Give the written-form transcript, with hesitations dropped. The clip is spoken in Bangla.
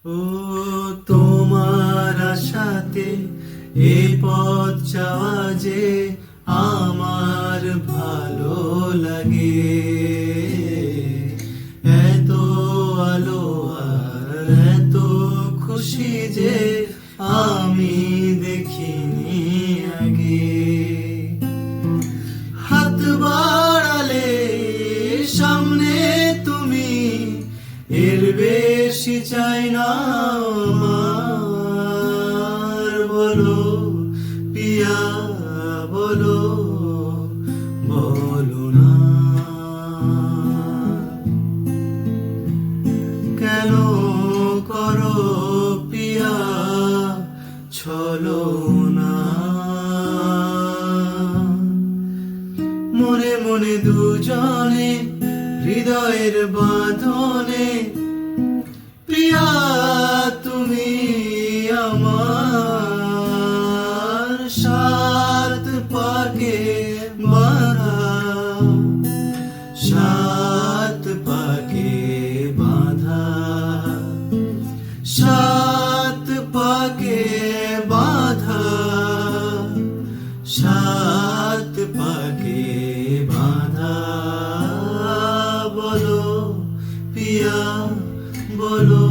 ও তোমার আশাতে এ পথ যাওয়া যে আমার ভালো লাগে। এত আলো আর এত খুশি যে আমি দেখিনি আগে। হাত বাড়ালে সামনে তুমি, এর বেশি চাই না আমার। বলো পিয়া বলো, বলো না কেন করো পিয়া ছলনা। মনে মনে দুজনে হৃদয়ের বাঁধনে, প্রিয়া তুমি আমার সাত পাকে বাঁধা, সাত পাকে বাঁধা, সাত পাকে বাঁধা, সাত পাকে বাঁধা। বলো পিয়া বলো।